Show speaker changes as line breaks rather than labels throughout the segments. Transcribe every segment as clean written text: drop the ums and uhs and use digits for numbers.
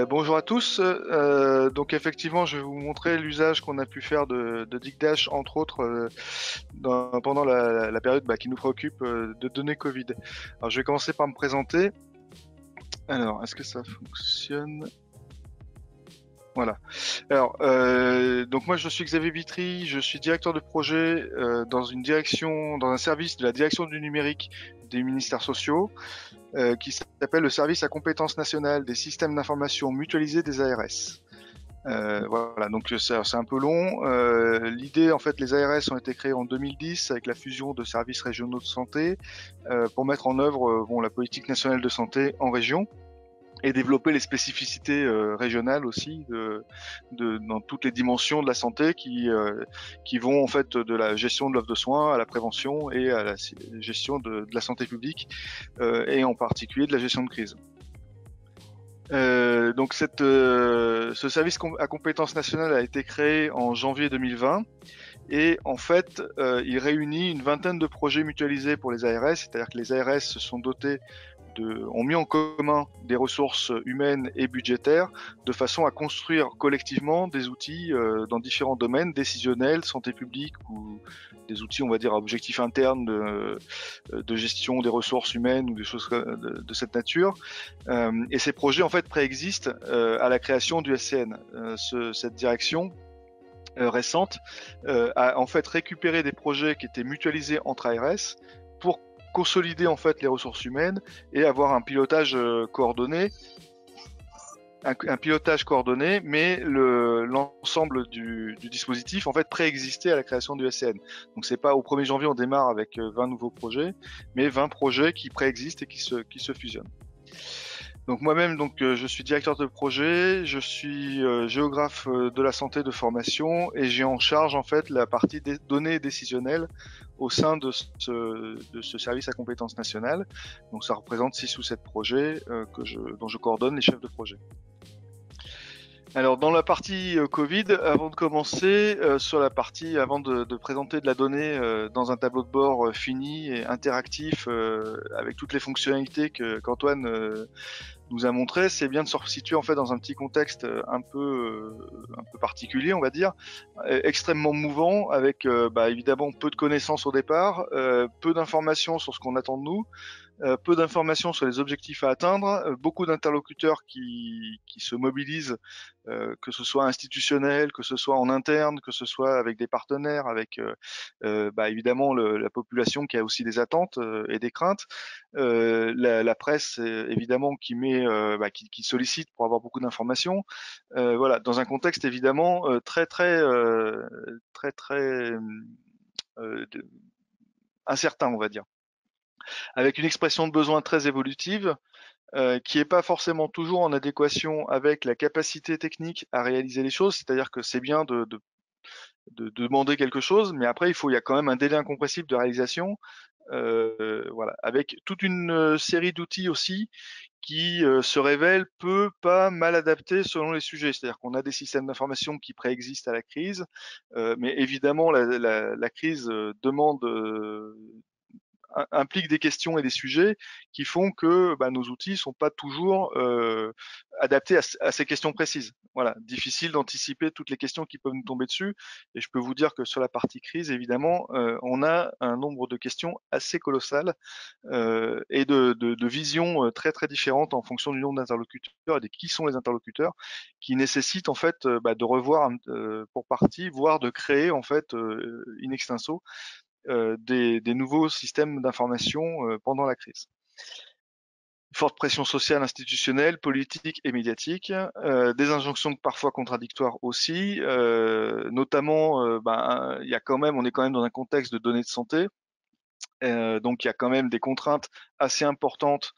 Bonjour à tous. Donc effectivement, je vais vous montrer l'usage qu'on a pu faire de Digdash, entre autres, pendant la période qui nous préoccupe, de données Covid. Alors je vais commencer par me présenter. Alors, est-ce que ça fonctionne? Voilà. Alors, donc moi je suis Xavier Vitry, je suis directeur de projet dans un service de la direction du numérique des ministères sociaux. Qui s'appelle le service à compétence nationale des systèmes d'information mutualisés des ARS. Voilà, donc c'est un peu long. L'idée, en fait, les ARS ont été créés en 2010 avec la fusion de services régionaux de santé pour mettre en œuvre la politique nationale de santé en région et développer les spécificités régionales aussi dans toutes les dimensions de la santé qui vont en fait de la gestion de l'offre de soins à la prévention et à la gestion de la santé publique et en particulier de la gestion de crise. Donc ce service à compétence nationale a été créé en janvier 2020 et en fait il réunit une vingtaine de projets mutualisés pour les ARS, c'est-à-dire que les ARS se sont dotés ont mis en commun des ressources humaines et budgétaires de façon à construire collectivement des outils dans différents domaines décisionnels, santé publique ou des outils, on va dire, à objectifs internes de gestion des ressources humaines ou des choses de cette nature. Et ces projets, en fait, préexistent à la création du SCN. Cette direction récente a en fait récupéré des projets qui étaient mutualisés entre ARS pour consolider en fait les ressources humaines et avoir un pilotage coordonné, mais l'ensemble du dispositif en fait préexistait à la création du SCN. Donc c'est pas au 1er janvier on démarre avec 20 nouveaux projets, mais 20 projets qui préexistent et qui se fusionnent. Donc moi-même, je suis directeur de projet, je suis géographe de la santé de formation et j'ai en charge en fait la partie des données décisionnelles au sein de ce service à compétence nationale. Donc ça représente 6 ou 7 projets dont je coordonne les chefs de projet. Alors dans la partie Covid, avant de commencer, avant de présenter de la donnée dans un tableau de bord fini et interactif avec toutes les fonctionnalités qu'Antoine nous a montré, c'est bien de se situer en fait dans un petit contexte un peu particulier, on va dire, extrêmement mouvant, avec évidemment peu de connaissances au départ, peu d'informations sur ce qu'on attend de nous, peu d'informations sur les objectifs à atteindre, beaucoup d'interlocuteurs qui se mobilisent, que ce soit institutionnel, que ce soit en interne, que ce soit avec des partenaires, avec évidemment la population qui a aussi des attentes et des craintes, la presse évidemment qui sollicite pour avoir beaucoup d'informations, voilà, dans un contexte évidemment très incertain, on va dire, avec une expression de besoin très évolutive, qui n'est pas forcément toujours en adéquation avec la capacité technique à réaliser les choses. C'est-à-dire que c'est bien de demander quelque chose, mais après il y a quand même un délai incompressible de réalisation, voilà, avec toute une série d'outils aussi qui se révèlent pas mal adaptés selon les sujets. C'est-à-dire qu'on a des systèmes d'information qui préexistent à la crise, mais évidemment la crise demande implique des questions et des sujets qui font que nos outils sont pas toujours adaptés à ces questions précises. Voilà, difficile d'anticiper toutes les questions qui peuvent nous tomber dessus. Et je peux vous dire que sur la partie crise, évidemment, on a un nombre de questions assez colossal et de visions très très différentes en fonction du nombre d'interlocuteurs et de qui sont les interlocuteurs, qui nécessitent en fait de revoir pour partie, voire de créer en fait in extenso des nouveaux systèmes d'information pendant la crise. Forte pression sociale, institutionnelle, politique et médiatique, des injonctions parfois contradictoires aussi, notamment, on est quand même dans un contexte de données de santé, donc il y a quand même des contraintes assez importantes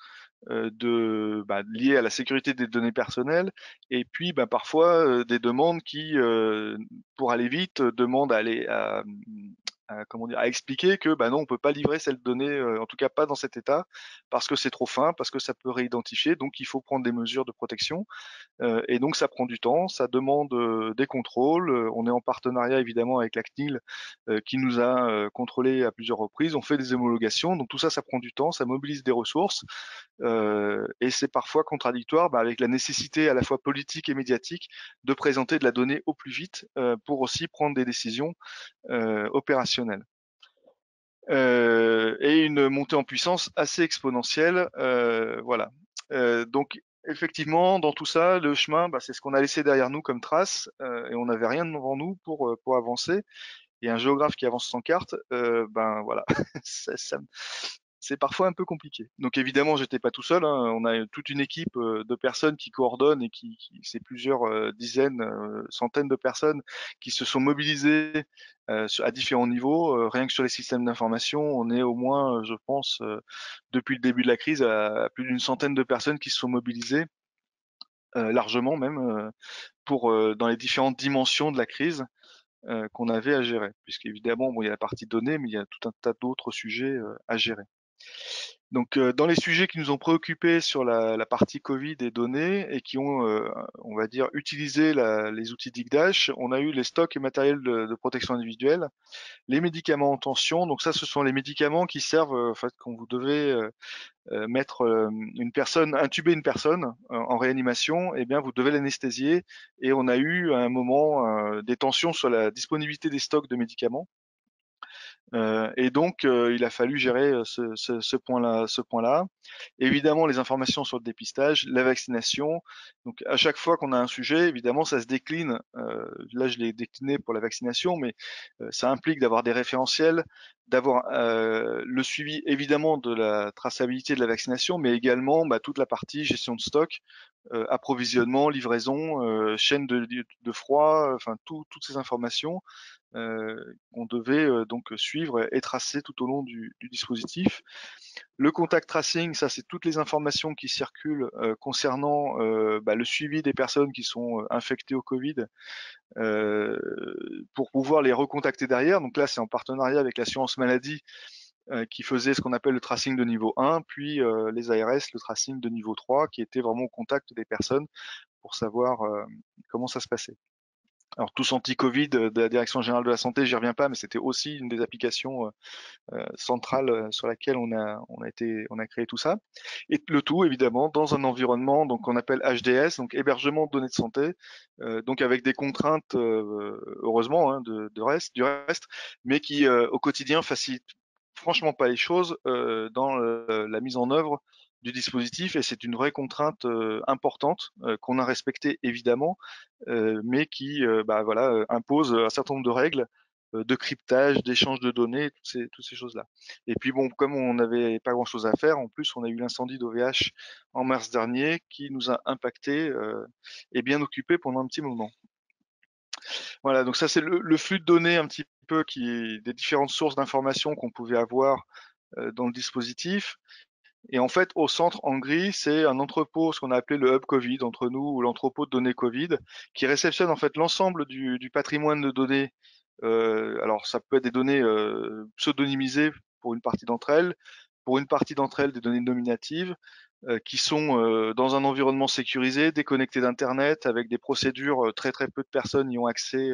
liées à la sécurité des données personnelles, et puis parfois des demandes qui, pour aller vite, demandent à comment dire, à expliquer que bah non, on peut pas livrer cette donnée, en tout cas pas dans cet état, parce que c'est trop fin, parce que ça peut réidentifier, donc il faut prendre des mesures de protection. Et donc ça prend du temps, ça demande des contrôles. On est en partenariat évidemment avec la CNIL qui nous a contrôlé à plusieurs reprises. On fait des homologations, donc tout ça, ça prend du temps, ça mobilise des ressources et c'est parfois contradictoire avec la nécessité à la fois politique et médiatique de présenter de la donnée au plus vite pour aussi prendre des décisions opérationnelles. Et une montée en puissance assez exponentielle, voilà. Donc effectivement, dans tout ça, le chemin, c'est ce qu'on a laissé derrière nous comme trace, et on n'avait rien devant nous pour avancer. Et un géographe qui avance sans carte, ben voilà, ça c'est parfois un peu compliqué. Donc évidemment, j'étais pas tout seul, hein. On a toute une équipe de personnes qui coordonnent et c'est plusieurs dizaines, centaines de personnes qui se sont mobilisées à différents niveaux. Rien que sur les systèmes d'information, on est au moins, je pense, depuis le début de la crise, à plus d'une centaine de personnes qui se sont mobilisées, largement même, pour dans les différentes dimensions de la crise qu'on avait à gérer. Puisqu'évidemment, bon, il y a la partie données, mais il y a tout un tas d'autres sujets à gérer. Donc, dans les sujets qui nous ont préoccupés sur la partie Covid et données et qui ont, on va dire, utilisé les outils d'IGDASH, on a eu les stocks et matériels de protection individuelle, les médicaments en tension. Donc ça, ce sont les médicaments qui servent, en fait, quand vous devez mettre intuber une personne en réanimation, eh bien, vous devez l'anesthésier. Et on a eu à un moment des tensions sur la disponibilité des stocks de médicaments. Et donc, il a fallu gérer ce point-là, ce point-là. Évidemment, les informations sur le dépistage, la vaccination. Donc, à chaque fois qu'on a un sujet, évidemment, ça se décline. Là, je l'ai décliné pour la vaccination, mais ça implique d'avoir des référentiels, d'avoir le suivi évidemment de la traçabilité de la vaccination, mais également toute la partie gestion de stock, approvisionnement, livraison, chaîne de froid, enfin toutes ces informations qu'on devait donc suivre et tracer tout au long du dispositif. Le contact tracing, ça c'est toutes les informations qui circulent concernant le suivi des personnes qui sont infectées au Covid euh, pour pouvoir les recontacter derrière. Donc là, c'est en partenariat avec l'assurance maladie qui faisait ce qu'on appelle le tracing de niveau 1, puis les ARS, le tracing de niveau 3, qui était vraiment au contact des personnes pour savoir comment ça se passait. Alors tous anti-Covid de la Direction générale de la santé, j'y reviens pas, mais c'était aussi une des applications centrales sur laquelle on a créé tout ça. Et le tout évidemment dans un environnement donc qu'on appelle HDS, donc hébergement de données de santé, donc avec des contraintes heureusement du reste, mais qui au quotidien facilitent franchement pas les choses dans la mise en œuvre du dispositif et c'est une vraie contrainte importante qu'on a respectée évidemment, mais qui voilà, impose un certain nombre de règles de cryptage, d'échange de données, toutes ces choses-là. Et puis bon, comme on n'avait pas grand-chose à faire, en plus on a eu l'incendie d'OVH en mars dernier qui nous a impacté et bien occupé pendant un petit moment. Voilà, donc ça c'est le flux de données un petit peu des différentes sources d'informations qu'on pouvait avoir dans le dispositif. Et en fait, au centre, en gris, c'est un entrepôt, ce qu'on a appelé le hub Covid entre nous, ou l'entrepôt de données Covid, qui réceptionne en fait l'ensemble du patrimoine de données. Alors, ça peut être des données pseudonymisées pour une partie d'entre elles, pour une partie d'entre elles des données nominatives, qui sont dans un environnement sécurisé, déconnecté d'Internet, avec des procédures, très très peu de personnes y ont accès.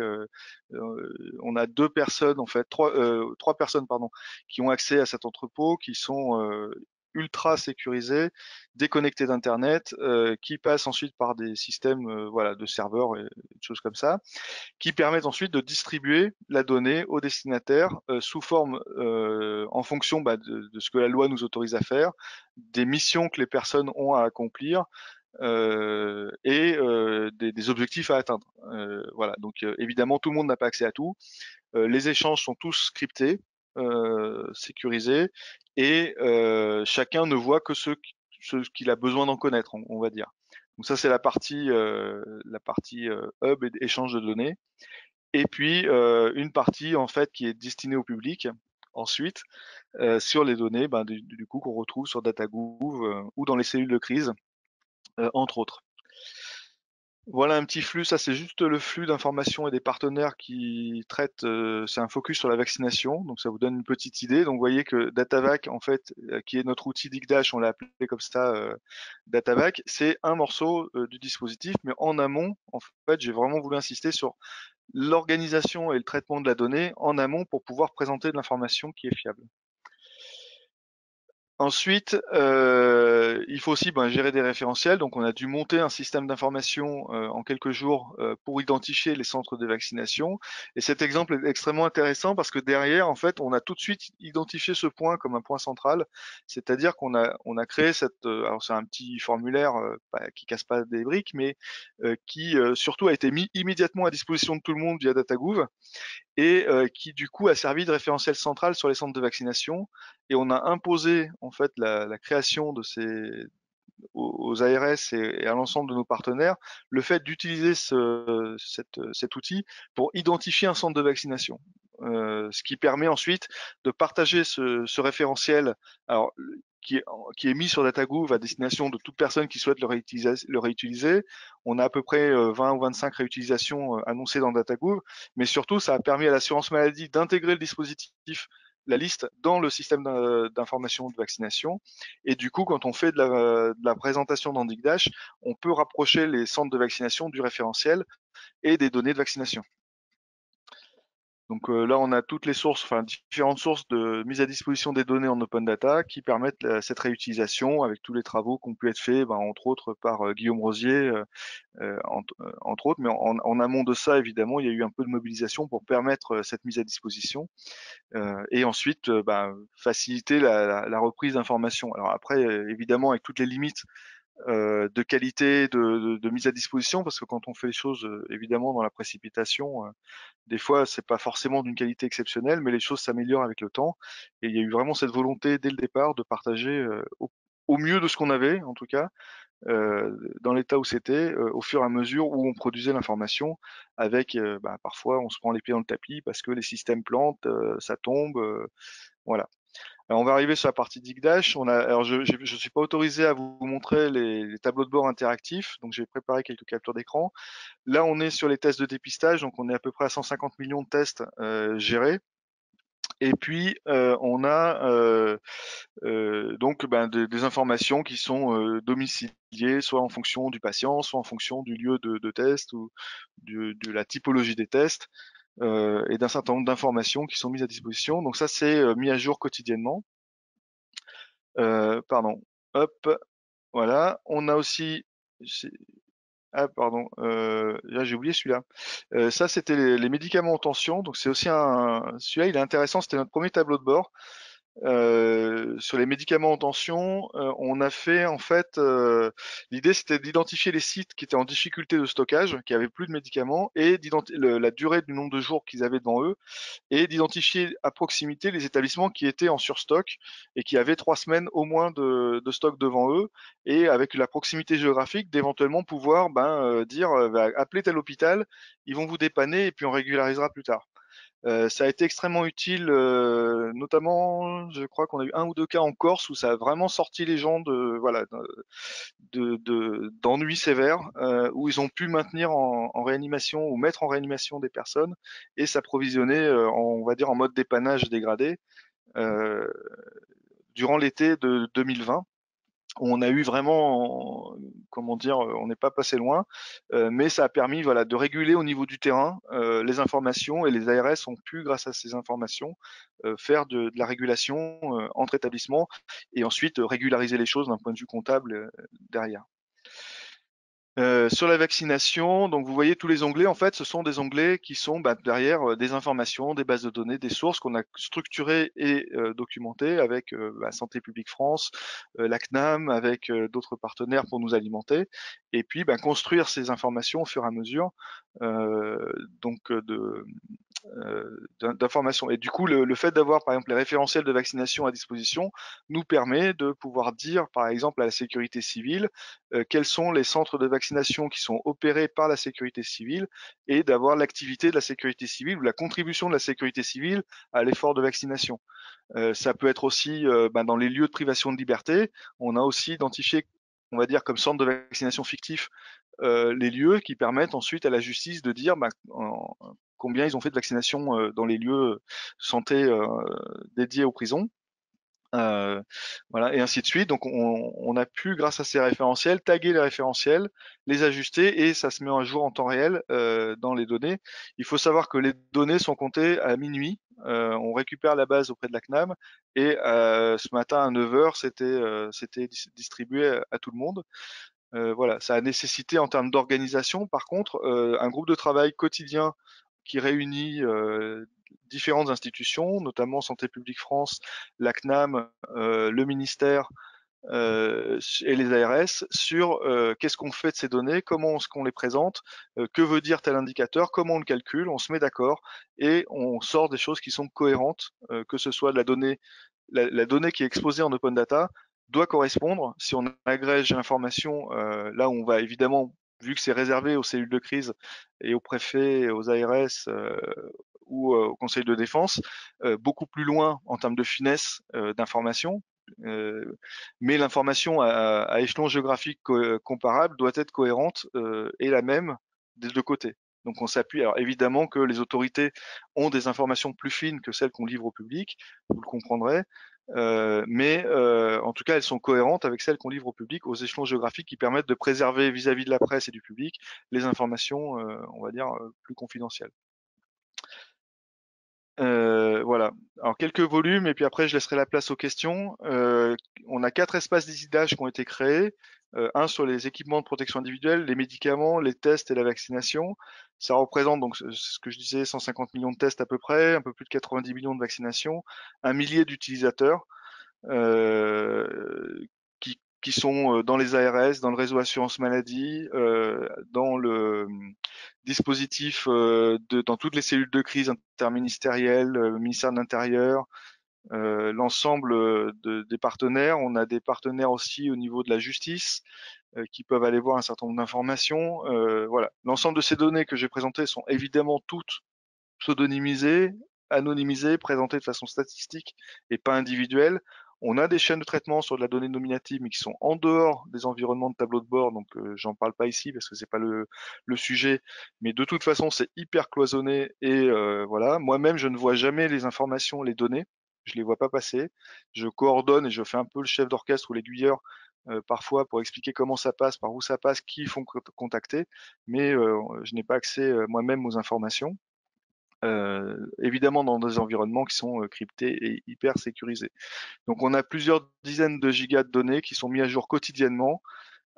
On a deux personnes, en fait, trois personnes, pardon, qui ont accès à cet entrepôt, qui sont ultra sécurisés, déconnectés d'Internet, qui passent ensuite par des systèmes voilà, de serveurs et des choses comme ça, qui permettent ensuite de distribuer la donnée aux destinataires sous forme, en fonction de ce que la loi nous autorise à faire, des missions que les personnes ont à accomplir et des objectifs à atteindre. Voilà. Donc évidemment, tout le monde n'a pas accès à tout. Les échanges sont tous scriptés, sécurisés, et chacun ne voit que ce qu'il a besoin d'en connaître, on va dire. Donc ça, c'est la partie hub et échange de données. Et puis une partie en fait qui est destinée au public ensuite sur les données du coup qu'on retrouve sur DataGouv ou dans les cellules de crise entre autres. Voilà un petit flux, ça c'est juste le flux d'informations et des partenaires qui traitent, c'est un focus sur la vaccination, donc ça vous donne une petite idée. Donc vous voyez que Datavac, en fait, qui est notre outil Digdash, on l'a appelé comme ça, Datavac, c'est un morceau du dispositif, mais en amont, en fait, j'ai vraiment voulu insister sur l'organisation et le traitement de la donnée en amont pour pouvoir présenter de l'information qui est fiable. Ensuite, il faut aussi gérer des référentiels. Donc, on a dû monter un système d'information en quelques jours pour identifier les centres de vaccination. Et cet exemple est extrêmement intéressant parce que derrière, en fait, on a tout de suite identifié ce point comme un point central. C'est-à-dire qu'on a créé cette. Alors, c'est un petit formulaire qui casse pas des briques, mais qui surtout a été mis immédiatement à disposition de tout le monde via DataGouv et qui du coup a servi de référentiel central sur les centres de vaccination. Et on a imposé en fait la création de ces aux ARS et à l'ensemble de nos partenaires le fait d'utiliser cet outil pour identifier un centre de vaccination. Ce qui permet ensuite de partager ce référentiel, alors qui est mis sur DataGouv à destination de toute personne qui souhaite le réutiliser. On a à peu près 20 ou 25 réutilisations annoncées dans DataGouv, mais surtout ça a permis à l'assurance maladie d'intégrer le dispositif, la liste, dans le système d'information de vaccination. Et du coup, quand on fait de la présentation dans Digdash, on peut rapprocher les centres de vaccination du référentiel et des données de vaccination. Donc là, on a toutes les sources, enfin différentes sources de mise à disposition des données en open data qui permettent cette réutilisation avec tous les travaux qui ont pu être faits, entre autres par Guillaume Rosier, entre autres. Mais en amont de ça, évidemment, il y a eu un peu de mobilisation pour permettre cette mise à disposition et ensuite faciliter la reprise d'informations. Alors après, évidemment, avec toutes les limites de qualité, de mise à disposition, parce que quand on fait les choses évidemment dans la précipitation, des fois c'est pas forcément d'une qualité exceptionnelle, mais les choses s'améliorent avec le temps. Et il y a eu vraiment cette volonté dès le départ de partager au mieux de ce qu'on avait, en tout cas, dans l'état où c'était, au fur et à mesure où on produisait l'information, avec parfois on se prend les pieds dans le tapis parce que les systèmes plantent, ça tombe, voilà. Alors, on va arriver sur la partie Digdash. Alors je suis pas autorisé à vous montrer les tableaux de bord interactifs, donc j'ai préparé quelques captures d'écran. Là, on est sur les tests de dépistage, donc on est à peu près à 150 millions de tests gérés. Et puis on a donc des informations qui sont domiciliées, soit en fonction du patient, soit en fonction du lieu de test ou de la typologie des tests, et d'un certain nombre d'informations qui sont mises à disposition. Donc ça, c'est mis à jour quotidiennement. Pardon. Hop, voilà. On a aussi. Ah, pardon. Là, j'ai oublié celui-là. Ça, c'était les médicaments en tension. Donc, c'est aussi celui-là, il est intéressant. C'était notre premier tableau de bord. Sur les médicaments en tension, on a fait en fait, l'idée c'était d'identifier les sites qui étaient en difficulté de stockage, qui avaient plus de médicaments, et la durée du nombre de jours qu'ils avaient devant eux, et d'identifier à proximité les établissements qui étaient en surstock et qui avaient 3 semaines au moins de stock devant eux, et avec la proximité géographique d'éventuellement pouvoir dire appelez tel hôpital, ils vont vous dépanner et puis on régularisera plus tard. Ça a été extrêmement utile, notamment, je crois qu'on a eu un ou deux cas en Corse où ça a vraiment sorti les gens d'ennuis sévères, où ils ont pu maintenir en réanimation ou mettre en réanimation des personnes et s'approvisionner, on va dire en mode dépannage dégradé, euh, durant l'été de 2020. On a eu vraiment, comment dire, on n'est pas passé loin, mais ça a permis de réguler au niveau du terrain les informations, et les ARS ont pu, grâce à ces informations, faire de la régulation entre établissements et ensuite régulariser les choses d'un point de vue comptable derrière. Sur la vaccination, donc vous voyez tous les onglets, en fait, ce sont des onglets qui sont derrière des informations, des bases de données, des sources qu'on a structurées et documentées avec Santé publique France, la CNAM, avec d'autres partenaires pour nous alimenter, et puis construire ces informations au fur et à mesure, donc d'informations. Et du coup, le fait d'avoir, par exemple, les référentiels de vaccination à disposition nous permet de pouvoir dire, par exemple, à la sécurité civile, quels sont les centres de vaccination qui sont opérés par la sécurité civile, et d'avoir l'activité de la sécurité civile ou la contribution de la sécurité civile à l'effort de vaccination. Ça peut être aussi dans les lieux de privation de liberté. On a aussi identifié on va dire, comme centre de vaccination fictif les lieux qui permettent ensuite à la justice de dire combien ils ont fait de vaccination dans les lieux santé dédiés aux prisons. Voilà, et ainsi de suite. Donc on a pu, grâce à ces référentiels, taguer les référentiels, les ajuster et ça se met à jour en temps réel dans les données. Il faut savoir que les données sont comptées à minuit. On récupère la base auprès de la CNAM et ce matin à 9h, c'était distribué à tout le monde. Voilà, ça a nécessité en termes d'organisation, par contre, un groupe de travail quotidien qui réunit différentes institutions, notamment Santé publique France, la CNAM, le ministère et les ARS, sur qu'est-ce qu'on fait de ces données, comment est-ce qu'on les présente, que veut dire tel indicateur, comment on le calcule, on se met d'accord et on sort des choses qui sont cohérentes, que ce soit de la donnée la donnée qui est exposée en open data doit correspondre. Si on agrège l'information, là où on va évidemment, vu que c'est réservé aux cellules de crise et aux préfets, aux ARS ou au Conseil de défense, beaucoup plus loin en termes de finesse d'information. Mais l'information à échelon géographique comparable doit être cohérente et la même des deux côtés. Donc on s'appuie. Alors évidemment que les autorités ont des informations plus fines que celles qu'on livre au public, vous le comprendrez, mais en tout cas elles sont cohérentes avec celles qu'on livre au public aux échelons géographiques qui permettent de préserver vis-à-vis de la presse et du public les informations, on va dire, plus confidentielles. Voilà. Alors quelques volumes et puis après je laisserai la place aux questions. On a 4 espaces d'ISIDH qui ont été créés. Un sur les équipements de protection individuelle, les médicaments, les tests et la vaccination. Ça représente donc ce que je disais 150 millions de tests à peu près, un peu plus de 90 millions de vaccinations, un millier d'utilisateurs qui sont dans les ARS, dans le réseau assurance maladie, dans le dispositif dans toutes les cellules de crise interministérielles, ministère de l'Intérieur, l'ensemble des partenaires. On a des partenaires aussi au niveau de la justice qui peuvent aller voir un certain nombre d'informations. Voilà. L'ensemble de ces données que j'ai présentées sont évidemment toutes pseudonymisées, anonymisées, présentées de façon statistique et pas individuelle. On a des chaînes de traitement sur de la donnée nominative, mais qui sont en dehors des environnements de tableau de bord, donc j'en parle pas ici parce que c'est pas le sujet. Mais de toute façon, c'est hyper cloisonné et voilà. Moi-même, je ne vois jamais les informations, les données. Je les vois pas passer. Je coordonne et je fais un peu le chef d'orchestre ou l'aiguilleur parfois pour expliquer comment ça passe, par où ça passe, qui font contacter, mais je n'ai pas accès moi-même aux informations. Évidemment dans des environnements qui sont cryptés et hyper sécurisés. Donc on a plusieurs dizaines de gigas de données qui sont mis à jour quotidiennement.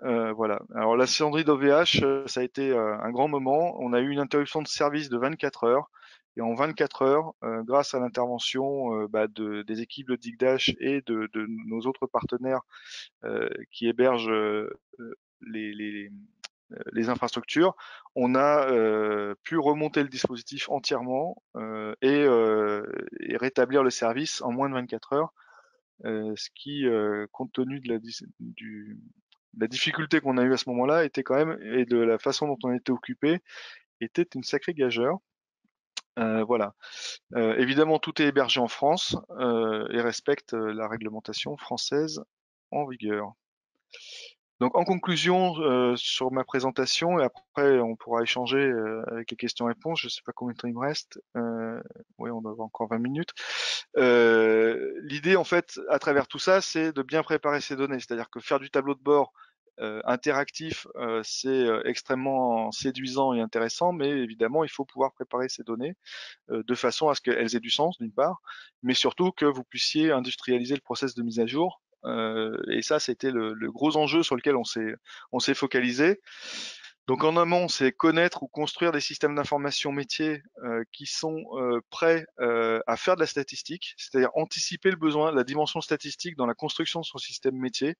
Voilà. Alors la cendrie d'OVH, ça a été un grand moment. On a eu une interruption de service de 24 heures. Et en 24 heures, grâce à l'intervention des équipes de Digdash et de nos autres partenaires qui hébergent les infrastructures, on a pu remonter le dispositif entièrement et rétablir le service en moins de 24 heures, ce qui, compte tenu de la difficulté qu'on a eue à ce moment-là, était quand même, et de la façon dont on était occupé, était une sacrée gageure. Voilà. Évidemment, tout est hébergé en France et respecte la réglementation française en vigueur. Donc en conclusion sur ma présentation, et après on pourra échanger avec les questions-réponses, je ne sais pas combien de temps il me reste, oui on doit avoir encore 20 minutes. L'idée en fait à travers tout ça, c'est de bien préparer ces données, c'est-à-dire que faire du tableau de bord interactif, c'est extrêmement séduisant et intéressant, mais évidemment il faut pouvoir préparer ces données de façon à ce qu'elles aient du sens d'une part, mais surtout que vous puissiez industrialiser le process de mise à jour. Et ça, c'était le gros enjeu sur lequel on s'est focalisé. Donc en amont, c'est connaître ou construire des systèmes d'information métiers qui sont prêts à faire de la statistique, c'est-à-dire anticiper le besoin, la dimension statistique dans la construction de son système métier.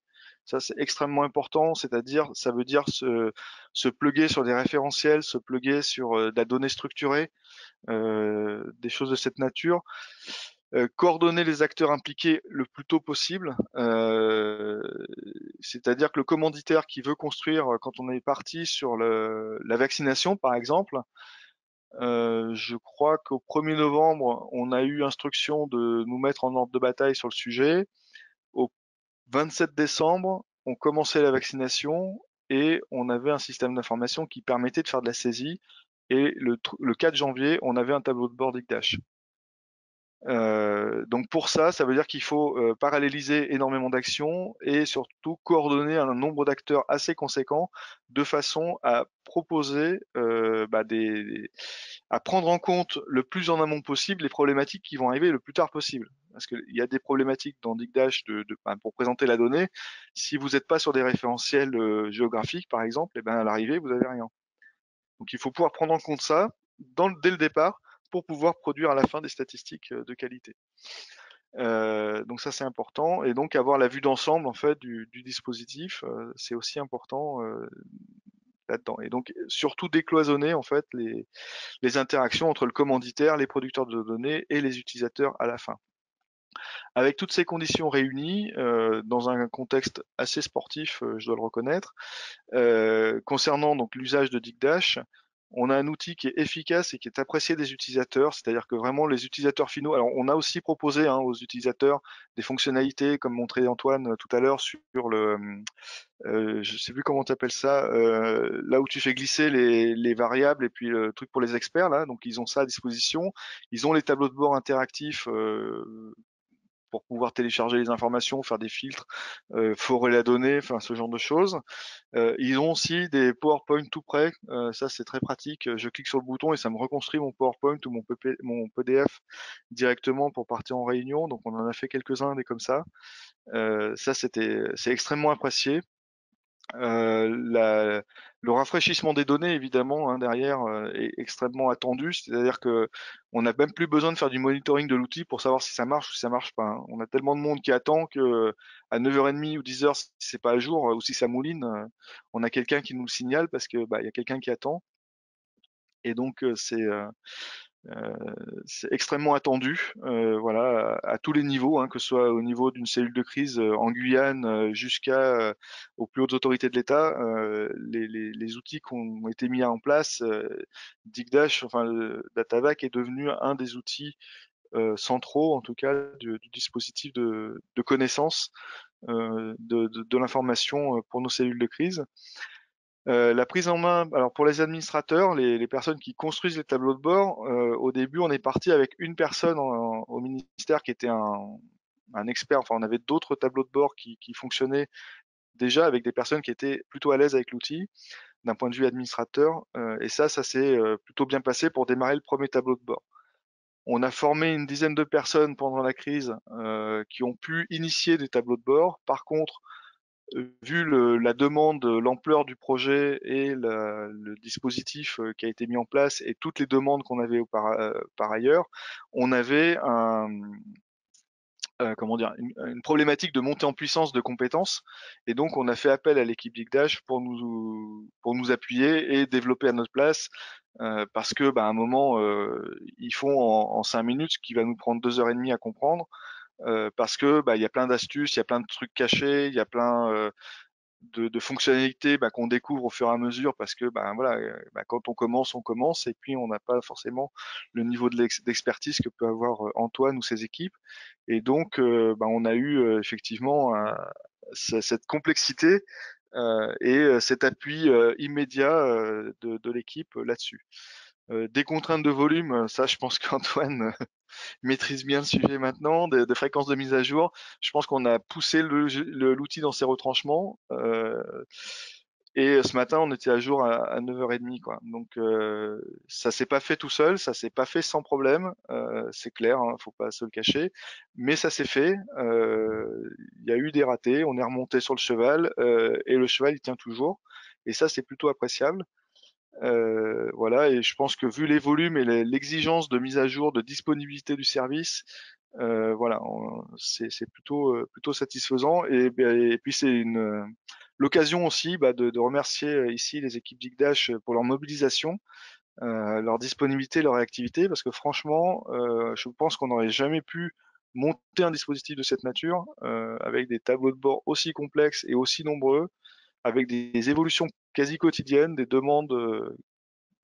Ça, c'est extrêmement important, c'est-à-dire, ça veut dire se plugger sur des référentiels, se plugger sur de la donnée structurée, des choses de cette nature. Coordonner les acteurs impliqués le plus tôt possible, c'est-à-dire que le commanditaire qui veut construire, quand on est parti sur la vaccination par exemple, je crois qu'au 1er novembre, on a eu instruction de nous mettre en ordre de bataille sur le sujet. Au 27 décembre, on commençait la vaccination et on avait un système d'information qui permettait de faire de la saisie. Et le 4 janvier, on avait un tableau de bord d'ICDASH. Donc pour ça, ça veut dire qu'il faut paralléliser énormément d'actions et surtout coordonner un nombre d'acteurs assez conséquent de façon à proposer à prendre en compte le plus en amont possible les problématiques qui vont arriver le plus tard possible. Parce qu'il y a des problématiques dans DigDash pour présenter la donnée. Si vous n'êtes pas sur des référentiels géographiques, par exemple, et ben à l'arrivée, vous n'avez rien. Donc il faut pouvoir prendre en compte ça dès le départ pour pouvoir produire à la fin des statistiques de qualité. Donc ça c'est important, et donc avoir la vue d'ensemble en fait du dispositif, c'est aussi important là-dedans. Et donc surtout décloisonner en fait les interactions entre le commanditaire, les producteurs de données et les utilisateurs à la fin. Avec toutes ces conditions réunies, dans un contexte assez sportif, je dois le reconnaître, concernant donc l'usage de DigDash, on a un outil qui est efficace et qui est apprécié des utilisateurs, c'est-à-dire que vraiment les utilisateurs finaux. Alors on a aussi proposé aux utilisateurs des fonctionnalités, comme montrait Antoine tout à l'heure sur le, je sais plus comment tu appelles ça, là où tu fais glisser les variables et puis le truc pour les experts là. Donc ils ont ça à disposition. Ils ont les tableaux de bord interactifs. Pour pouvoir télécharger les informations, faire des filtres, forer la donnée, enfin ce genre de choses. Ils ont aussi des PowerPoint tout prêts, ça c'est très pratique. Je clique sur le bouton et ça me reconstruit mon PowerPoint ou mon PDF directement pour partir en réunion. Donc on en a fait quelques-uns des comme ça. Ça c'est extrêmement apprécié. Le rafraîchissement des données, évidemment, derrière, est extrêmement attendu. C'est-à-dire que on n'a même plus besoin de faire du monitoring de l'outil pour savoir si ça marche ou si ça marche pas. On a tellement de monde qui attend que à 9h30 ou 10h, si c'est pas à jour ou si ça mouline, on a quelqu'un qui nous le signale parce que il y a quelqu'un qui attend. Et donc euh, c'est extrêmement attendu, voilà, à tous les niveaux, que ce soit au niveau d'une cellule de crise en Guyane jusqu'à aux plus hautes autorités de l'État. Les outils qui ont été mis en place, DigDash, enfin le Datavac est devenu un des outils centraux, en tout cas, du dispositif de connaissance de l'information pour nos cellules de crise. La prise en main, alors pour les administrateurs, les personnes qui construisent les tableaux de bord, au début, on est parti avec une personne au ministère qui était un expert. Enfin, on avait d'autres tableaux de bord qui fonctionnaient déjà avec des personnes qui étaient plutôt à l'aise avec l'outil d'un point de vue administrateur. Et ça s'est plutôt bien passé pour démarrer le premier tableau de bord. On a formé une dizaine de personnes pendant la crise qui ont pu initier des tableaux de bord. Par contre, vu la demande, l'ampleur du projet et le dispositif qui a été mis en place et toutes les demandes qu'on avait par ailleurs, on avait une problématique de montée en puissance de compétences, et donc on a fait appel à l'équipe DigDash pour nous appuyer et développer à notre place, parce que à un moment ils font en 5 minutes ce qui va nous prendre 2h30 à comprendre, parce que il y a plein d'astuces, il y a plein de trucs cachés, il y a plein de fonctionnalités qu'on découvre au fur et à mesure, parce que voilà, quand on commence, et puis on n'a pas forcément le niveau d'expertise que peut avoir Antoine ou ses équipes. Et donc on a eu effectivement cette complexité et cet appui immédiat de l'équipe là-dessus. Des contraintes de volume, ça je pense qu'Antoine maîtrise bien le sujet maintenant, de fréquence de mise à jour. Je pense qu'on a poussé l'outil dans ses retranchements. Et ce matin, on était à jour à 9h30, quoi. Donc ça s'est pas fait tout seul, ça s'est pas fait sans problème, c'est clair, faut pas se le cacher. Mais ça s'est fait. Il y a eu des ratés, on est remonté sur le cheval et le cheval il tient toujours. Et ça c'est plutôt appréciable. Voilà, et je pense que vu les volumes et l'exigence de mise à jour, de disponibilité du service, voilà, c'est plutôt satisfaisant. Et puis c'est l'occasion aussi de remercier ici les équipes DigDash pour leur mobilisation, leur disponibilité, leur réactivité, parce que franchement, je pense qu'on n'aurait jamais pu monter un dispositif de cette nature avec des tableaux de bord aussi complexes et aussi nombreux, avec des évolutions quasi quotidiennes, des demandes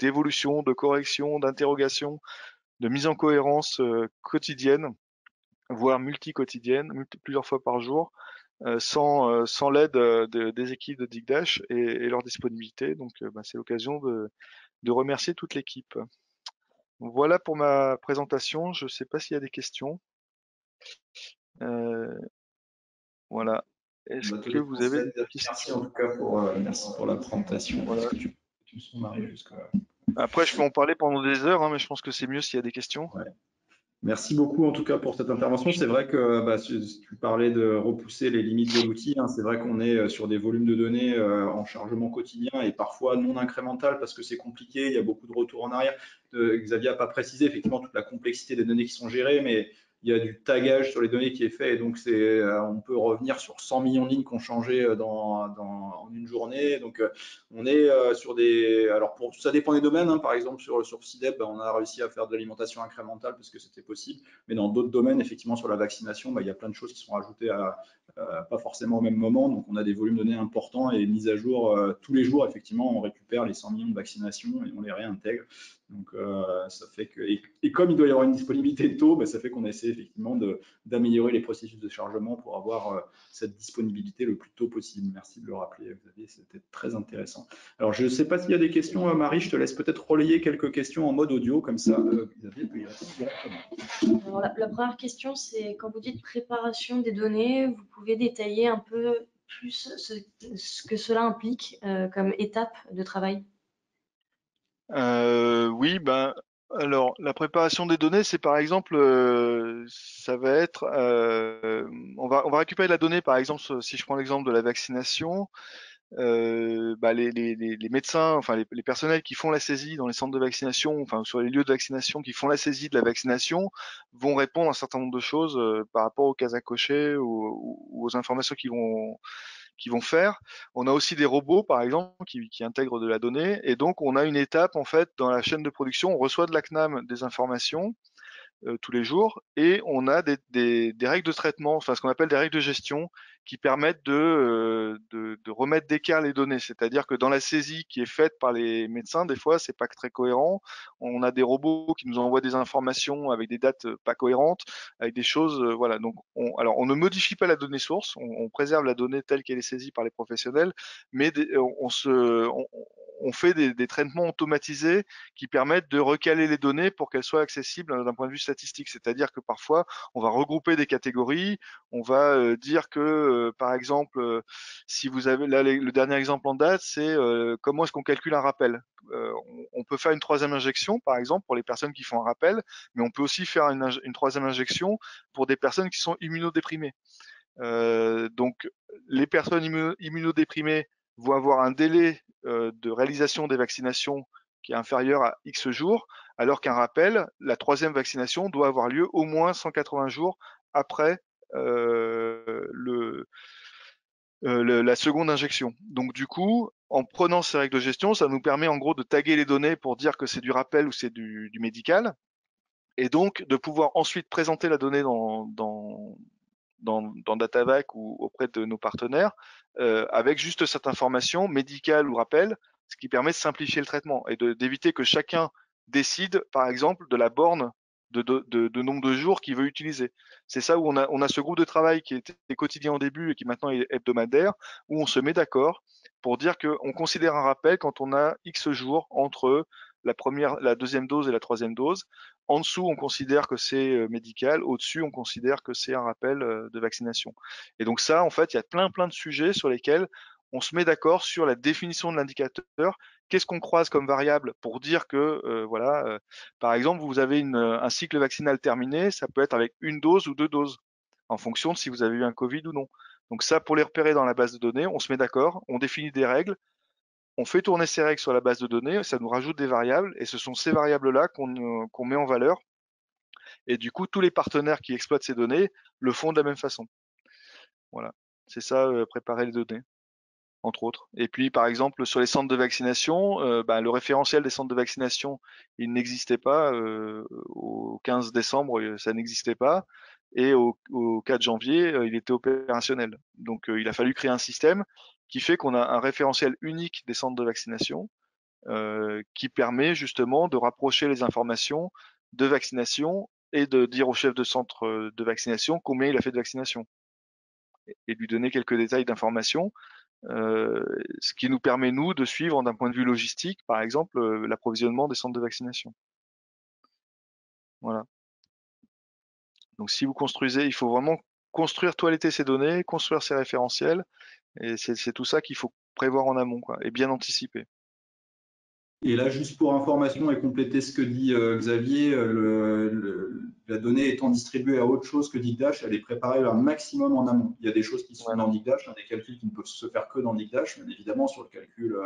d'évolution, de correction, d'interrogation, de mise en cohérence quotidienne, voire multi-quotidienne, plusieurs fois par jour. sans l'aide des équipes de DigDash et leur disponibilité. Donc, c'est l'occasion de remercier toute l'équipe. Voilà pour ma présentation. Je ne sais pas s'il y a des questions. Voilà. Est-ce
On va te
que
les
vous avez des
transmettre. Merci en
questions?
tout cas merci pour la présentation.
Voilà.
Est-ce que tu me sens Marie jusque-là?
Après, je peux en parler pendant des heures, hein, mais je pense que c'est mieux s'il y a des questions.
Ouais. Merci beaucoup en tout cas pour cette intervention. C'est vrai que tu parlais de repousser les limites de l'outil, hein. C'est vrai qu'on est sur des volumes de données en chargement quotidien et parfois non incrémental parce que c'est compliqué, il y a beaucoup de retours en arrière. Xavier n'a pas précisé effectivement toute la complexité des données qui sont gérées, mais il y a du tagage sur les données qui est fait et donc on peut revenir sur 100 millions de lignes qui ont changé en une journée. Donc on est sur des. Alors, ça dépend des domaines, hein. Par exemple, sur CIDEP, on a réussi à faire de l'alimentation incrémentale parce que c'était possible. Mais dans d'autres domaines, effectivement, sur la vaccination, il y a plein de choses qui sont rajoutées pas forcément au même moment. Donc, on a des volumes de données importants et mises à jour tous les jours. Effectivement, on récupère les 100 millions de vaccinations et on les réintègre. Donc, ça fait que. Et comme il doit y avoir une disponibilité de taux, ça fait qu'on essaie effectivement d'améliorer les processus de chargement pour avoir cette disponibilité le plus tôt possible. Merci de le rappeler, Xavier, c'était très intéressant. Alors, je ne sais pas s'il y a des questions, Marie, je te laisse peut-être relayer quelques questions en mode audio, comme ça, Xavier peut y répondre directement.
Alors, la première question, c'est quand vous dites préparation des données, vous pouvez détailler un peu plus ce que cela implique comme étape de travail?
Oui, alors la préparation des données, c'est par exemple, ça va être, on va récupérer la donnée, par exemple, si je prends l'exemple de la vaccination, les médecins, enfin les personnels qui font la saisie dans les centres de vaccination, enfin sur les lieux de vaccination, qui font la saisie de la vaccination, vont répondre à un certain nombre de choses par rapport aux cases à cocher ou aux informations qu'ils vont faire. On a aussi des robots, par exemple, qui intègrent de la donnée. Et donc, on a une étape, en fait, dans la chaîne de production. On reçoit de la CNAM des informations tous les jours et on a des règles de traitement, enfin ce qu'on appelle des règles de gestion qui permettent de remettre d'équerre les données. C'est-à-dire que dans la saisie qui est faite par les médecins, des fois, c'est pas très cohérent. On a des robots qui nous envoient des informations avec des dates pas cohérentes, avec des choses, voilà. Donc, alors, on ne modifie pas la donnée source, on préserve la donnée telle qu'elle est saisie par les professionnels, mais on fait des traitements automatisés qui permettent de recaler les données pour qu'elles soient accessibles d'un point de vue statistique. C'est-à-dire que parfois, on va regrouper des catégories, on va dire que, par exemple, si vous avez là le dernier exemple en date, c'est comment est-ce qu'on calcule un rappel. On peut faire une troisième injection, par exemple, pour les personnes qui font un rappel, mais on peut aussi faire une troisième injection pour des personnes qui sont immunodéprimées. Donc, les personnes immunodéprimées vont avoir un délai de réalisation des vaccinations qui est inférieur à X jours, alors qu'un rappel, la troisième vaccination doit avoir lieu au moins 180 jours après la seconde injection. Donc du coup, en prenant ces règles de gestion, ça nous permet en gros de taguer les données pour dire que c'est du rappel ou c'est du médical, et donc de pouvoir ensuite présenter la donnée dans Datavac ou auprès de nos partenaires, avec juste cette information médicale ou rappel, ce qui permet de simplifier le traitement et d'éviter que chacun décide, par exemple, de la borne de nombre de jours qu'il veut utiliser. C'est ça où on a ce groupe de travail qui était quotidien au début et qui maintenant est hebdomadaire, où on se met d'accord pour dire qu'on considère un rappel quand on a X jours entre la deuxième dose et la troisième dose. En dessous, on considère que c'est médical. Au-dessus, on considère que c'est un rappel de vaccination. Et donc ça, en fait, il y a plein de sujets sur lesquels on se met d'accord sur la définition de l'indicateur. Qu'est-ce qu'on croise comme variable pour dire que, par exemple, vous avez un cycle vaccinal terminé, ça peut être avec une dose ou deux doses, en fonction de si vous avez eu un Covid ou non. Donc ça, pour les repérer dans la base de données, on se met d'accord, on définit des règles, on fait tourner ces règles sur la base de données, ça nous rajoute des variables, et ce sont ces variables-là qu'on met en valeur. Et du coup, tous les partenaires qui exploitent ces données le font de la même façon. Voilà, c'est ça, préparer les données, entre autres. Et puis, par exemple, sur les centres de vaccination, le référentiel des centres de vaccination, il n'existait pas au 15 décembre, ça n'existait pas. Et au 4 janvier, il était opérationnel. Donc, il a fallu créer un système qui fait qu'on a un référentiel unique des centres de vaccination qui permet justement de rapprocher les informations de vaccination et de dire au chef de centre de vaccination combien il a fait de vaccination. et de lui donner quelques détails d'information, ce qui nous permet, nous, de suivre d'un point de vue logistique, par exemple, l'approvisionnement des centres de vaccination. Voilà. Donc si vous construisez, il faut vraiment construire, toiletter ces données, construire ces référentiels, et c'est tout ça qu'il faut prévoir en amont, quoi, et bien anticiper.
Et là, juste pour information et compléter ce que dit Xavier, la donnée étant distribuée à autre chose que Digdash, elle est préparée un maximum en amont. Il y a des choses qui se font dans Digdash, des calculs qui ne peuvent se faire que dans Digdash, bien évidemment sur le calcul,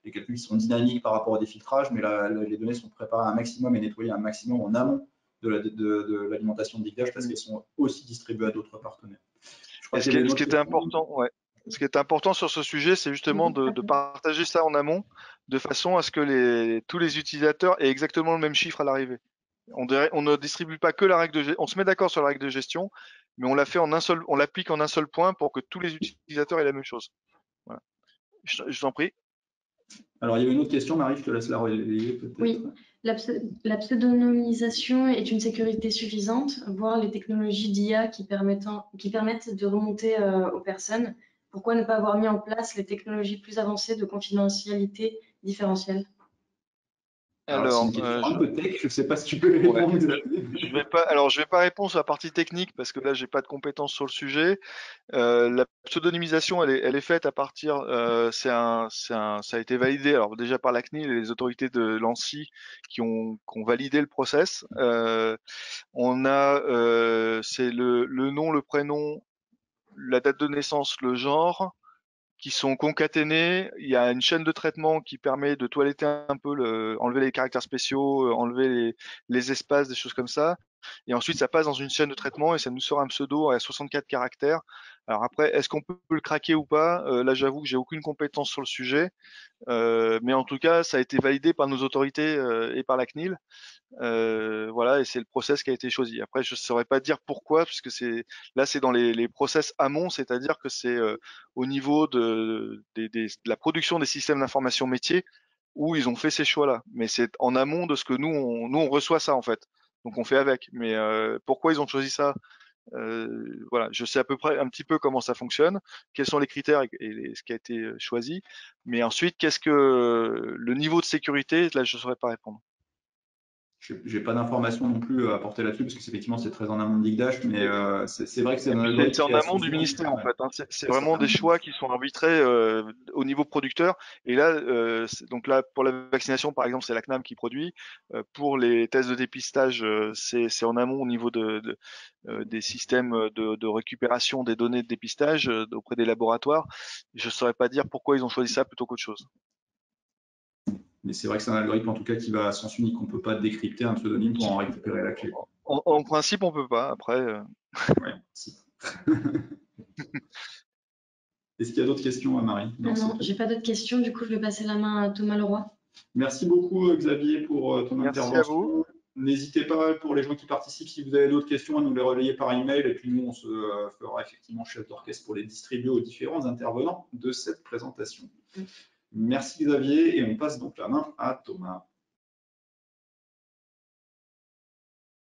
les calculs qui sont dynamiques par rapport au défiltrage, mais les données sont préparées un maximum et nettoyées un maximum en amont de l'alimentation de Digdash parce qu'elles sont aussi distribuées à d'autres partenaires.
Et ce qui était important, ouais. Ce qui est important sur ce sujet, c'est justement de partager ça en amont, de façon à ce que tous les utilisateurs aient exactement le même chiffre à l'arrivée. On ne distribue pas que la règle de gestion, on se met d'accord sur la règle de gestion, mais on l'applique en un seul point pour que tous les utilisateurs aient la même chose. Voilà. Je t'en prie.
Alors, il y avait une autre question, Marie, je te laisse la relayer peut-être.
Oui, la pseudonymisation est une sécurité suffisante, voire les technologies d'IA qui permettent de remonter aux personnes. Pourquoi ne pas avoir mis en place les technologies plus avancées de confidentialité différentielle?
Alors, c'est une question un peu tech, je ne sais pas si tu peux répondre.
Ouais. Je vais pas répondre sur la partie technique parce que là, j'ai pas de compétences sur le sujet. La pseudonymisation, elle est faite à partir, ça a été validé alors déjà par la CNIL et les autorités de l'ANSSI qui ont validé le process. C'est le nom, le prénom, la date de naissance, le genre, qui sont concaténés. Il y a une chaîne de traitement qui permet de toiletter un peu, enlever les caractères spéciaux, enlever les espaces, des choses comme ça. Et ensuite, ça passe dans une chaîne de traitement et ça nous sort un pseudo à 64 caractères. Alors après, est-ce qu'on peut le craquer ou pas? Là, j'avoue que j'ai aucune compétence sur le sujet. Mais en tout cas, ça a été validé par nos autorités et par la CNIL. Voilà, et c'est le process qui a été choisi. Après, je ne saurais pas dire pourquoi, puisque c'est dans les process amont, c'est-à-dire que c'est au niveau de la production des systèmes d'information métier où ils ont fait ces choix-là. Mais c'est en amont de ce que nous on reçoit ça en fait. Donc on fait avec. Mais pourquoi ils ont choisi ça? Voilà, je sais à peu près un petit peu comment ça fonctionne, quels sont les critères et ce qui a été choisi. Mais ensuite, qu'est-ce que le niveau de sécurité? Là, je ne saurais pas répondre.
Je n'ai pas d'informations non plus à apporter là-dessus, parce que effectivement c'est très en amont de Digdash, mais c'est vrai que c'est un algorithme.
C'est en amont du ministère en fait. Hein. C'est vraiment des choix qui sont arbitrés au niveau producteur. Et là, donc là, pour la vaccination, par exemple, c'est la CNAM qui produit. Pour les tests de dépistage, c'est en amont au niveau des systèmes de récupération des données de dépistage auprès des laboratoires. Je ne saurais pas dire pourquoi ils ont choisi ça plutôt qu'autre chose.
Mais c'est vrai que c'est un algorithme en tout cas qui va à sens unique. On ne peut pas décrypter un pseudonyme pour en récupérer la clé.
En principe, on peut pas. Après.
Ouais, si. Est-ce qu'il y a d'autres questions à Marie?
Non, j'ai pas d'autres questions. Du coup, je vais passer la main à Thomas Leroy.
Merci beaucoup Xavier pour ton intervention.
Merci à vous.
N'hésitez pas pour les gens qui participent, si vous avez d'autres questions, à nous les relayer par email et puis nous on se fera effectivement chef d'orchestre pour les distribuer aux différents intervenants de cette présentation. Merci Xavier et on passe donc la main à Thomas.